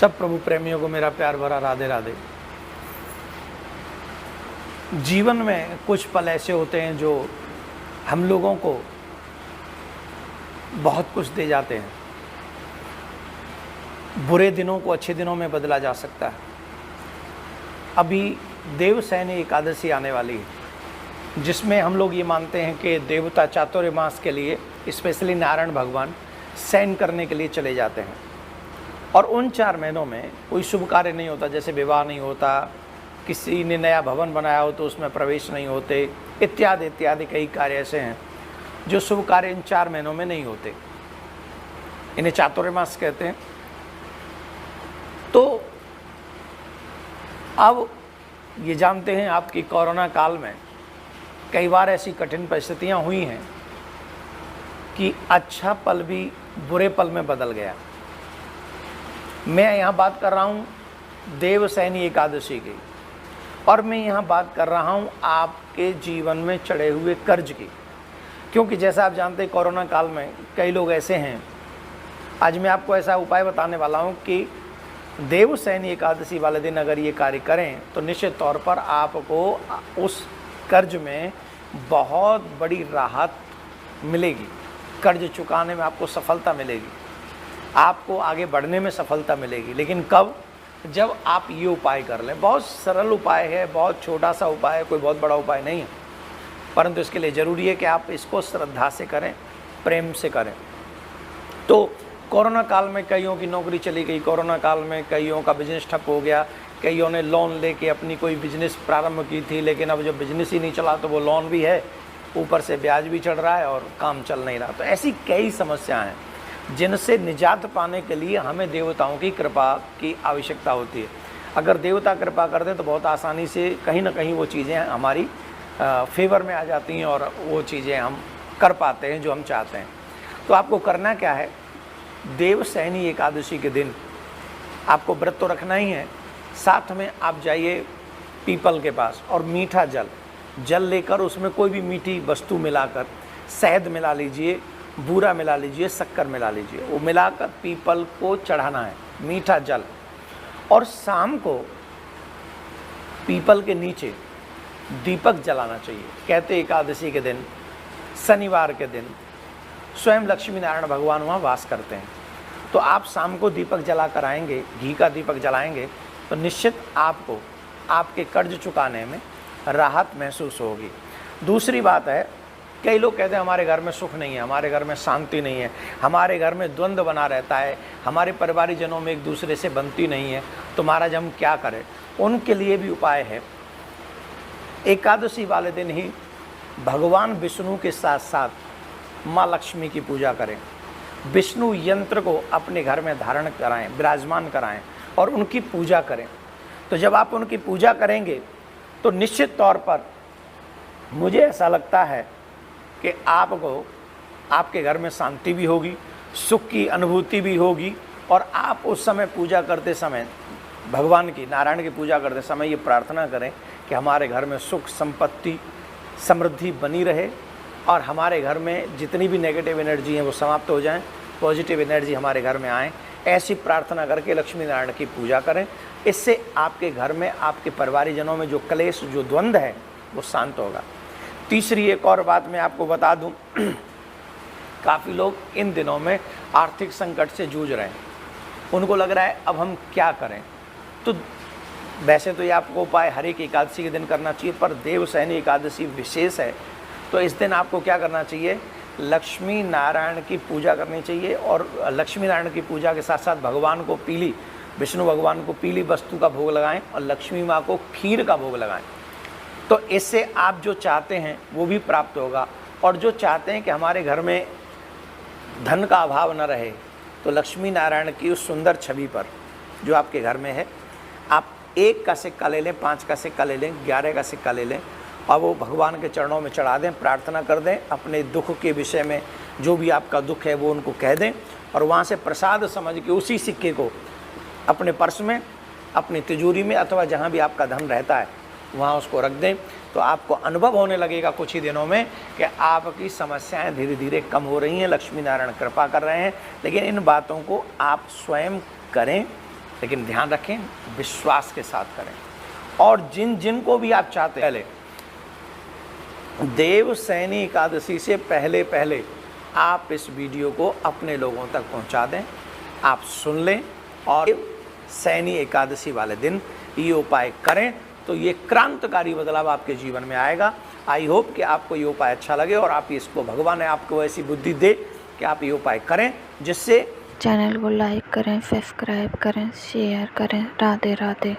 सब प्रभु प्रेमियों को मेरा प्यार भरा राधे राधे। जीवन में कुछ पल ऐसे होते हैं जो हम लोगों को बहुत कुछ दे जाते हैं। बुरे दिनों को अच्छे दिनों में बदला जा सकता है। अभी देवसैनी एकादशी आने वाली है, जिसमें हम लोग ये मानते हैं कि देवता चातुर्मास के लिए, स्पेशली नारायण भगवान शयन करने के लिए चले जाते हैं। और उन 4 महीनों में कोई शुभ कार्य नहीं होता, जैसे विवाह नहीं होता, किसी ने नया भवन बनाया हो तो उसमें प्रवेश नहीं होते, इत्यादि इत्यादि कई कार्य ऐसे हैं जो शुभ कार्य इन 4 महीनों में नहीं होते। इन्हें चातुर्मास कहते हैं। तो अब ये जानते हैं आप कि कोरोना काल में कई बार ऐसी कठिन परिस्थितियां हुई हैं कि अच्छा पल भी बुरे पल में बदल गया। मैं यहाँ बात कर रहा हूँ देवसैनी एकादशी की, और मैं यहाँ बात कर रहा हूँ आपके जीवन में चढ़े हुए कर्ज की। क्योंकि जैसा आप जानते हैं कोरोना काल में कई लोग ऐसे हैं, आज मैं आपको ऐसा उपाय बताने वाला हूँ कि देवसैनी एकादशी वाले दिन अगर ये कार्य करें तो निश्चित तौर पर आपको उस कर्ज में बहुत बड़ी राहत मिलेगी। कर्ज चुकाने में आपको सफलता मिलेगी, आपको आगे बढ़ने में सफलता मिलेगी। लेकिन कब? जब आप ये उपाय कर लें। बहुत सरल उपाय है, बहुत छोटा सा उपाय है, कोई बहुत बड़ा उपाय नहीं है, परंतु इसके लिए ज़रूरी है कि आप इसको श्रद्धा से करें, प्रेम से करें। तो कोरोना काल में कईयों की नौकरी चली गई, कोरोना काल में कईयों का बिजनेस ठप हो गया, कईयों ने लोन लेके अपनी कोई बिजनेस प्रारंभ की थी, लेकिन अब जब बिजनेस ही नहीं चला तो वो लोन भी है, ऊपर से ब्याज भी चढ़ रहा है और काम चल नहीं रहा। तो ऐसी कई समस्याएं हैं जिनसे निजात पाने के लिए हमें देवताओं की कृपा की आवश्यकता होती है। अगर देवता कृपा कर दें तो बहुत आसानी से कहीं ना कहीं वो चीज़ें हमारी फेवर में आ जाती हैं और वो चीज़ें हम कर पाते हैं जो हम चाहते हैं। तो आपको करना क्या है? देवसैनी एकादशी के दिन आपको व्रत तो रखना ही है, साथ में आप जाइए पीपल के पास और मीठा जल लेकर उसमें कोई भी मीठी वस्तु मिलाकर, शहद मिला लीजिए, बूरा मिला लीजिए, शक्कर मिला लीजिए, वो मिलाकर पीपल को चढ़ाना है, मीठा जल। और शाम को पीपल के नीचे दीपक जलाना चाहिए। कहते एकादशी के दिन, शनिवार के दिन स्वयं लक्ष्मी नारायण भगवान वहाँ वास करते हैं। तो आप शाम को दीपक जला कर आएंगे, घी का दीपक जलाएंगे, तो निश्चित आपको आपके कर्ज चुकाने में राहत महसूस होगी। दूसरी बात है, कई लोग कहते हैं हमारे घर में सुख नहीं है, हमारे घर में शांति नहीं है, हमारे घर में द्वंद्व बना रहता है, हमारे परिवारिक जनों में एक दूसरे से बनती नहीं है, तो महाराज हम क्या करें? उनके लिए भी उपाय है। एकादशी वाले दिन ही भगवान विष्णु के साथ साथ माँ लक्ष्मी की पूजा करें। विष्णु यंत्र को अपने घर में धारण कराएं, विराजमान कराएं और उनकी पूजा करें। तो जब आप उनकी पूजा करेंगे तो निश्चित तौर पर मुझे ऐसा लगता है कि आपको आपके घर में शांति भी होगी, सुख की अनुभूति भी होगी। और आप उस समय पूजा करते समय, भगवान की, नारायण की पूजा करते समय ये प्रार्थना करें कि हमारे घर में सुख, संपत्ति, समृद्धि बनी रहे और हमारे घर में जितनी भी नेगेटिव एनर्जी हैं वो समाप्त हो जाएं, पॉजिटिव एनर्जी हमारे घर में आए। ऐसी प्रार्थना करके लक्ष्मी नारायण की पूजा करें। इससे आपके घर में, आपके परिवारजनों में जो क्लेश, जो द्वंद्व है वो शांत होगा। तीसरी एक और बात मैं आपको बता दूं, काफ़ी लोग इन दिनों में आर्थिक संकट से जूझ रहे हैं। उनको लग रहा है अब हम क्या करें? तो वैसे तो ये आपको उपाय हर एक एकादशी के दिन करना चाहिए, पर देवसैनी एकादशी विशेष है, तो इस दिन आपको क्या करना चाहिए? लक्ष्मी नारायण की पूजा करनी चाहिए। और लक्ष्मी नारायण की पूजा के साथ साथ भगवान को पीली, विष्णु भगवान को पीली वस्तु का भोग लगाएं और लक्ष्मी माँ को खीर का भोग लगाएं। तो इससे आप जो चाहते हैं वो भी प्राप्त होगा। और जो चाहते हैं कि हमारे घर में धन का अभाव न रहे, तो लक्ष्मी नारायण की उस सुंदर छवि पर जो आपके घर में है, आप 1 का सिक्का ले लें, 5 का सिक्का ले लें, 11 का सिक्का ले लें और वो भगवान के चरणों में चढ़ा दें, प्रार्थना कर दें। अपने दुख के विषय में जो भी आपका दुख है वो उनको कह दें और वहाँ से प्रसाद समझ के उसी सिक्के को अपने पर्स में, अपनी तिजोरी में अथवा जहाँ भी आपका धन रहता है वहाँ उसको रख दें। तो आपको अनुभव होने लगेगा कुछ ही दिनों में कि आपकी समस्याएं धीरे धीरे कम हो रही हैं, लक्ष्मी नारायण कृपा कर रहे हैं। लेकिन इन बातों को आप स्वयं करें, लेकिन ध्यान रखें, विश्वास के साथ करें। और जिन जिन को भी आप चाहते हैं, पहले देवशयनी एकादशी से पहले पहले आप इस वीडियो को अपने लोगों तक पहुंचा दें, आप सुन लें और शयनी एकादशी वाले दिन ये उपाय करें तो ये क्रांतिकारी बदलाव आपके जीवन में आएगा। आई होप कि आपको ये उपाय अच्छा लगे और आप इसको, भगवान ने आपको ऐसी बुद्धि दे कि आप ये उपाय करें, जिससे चैनल को लाइक करें, सब्सक्राइब करें, शेयर करें। राधे राधे।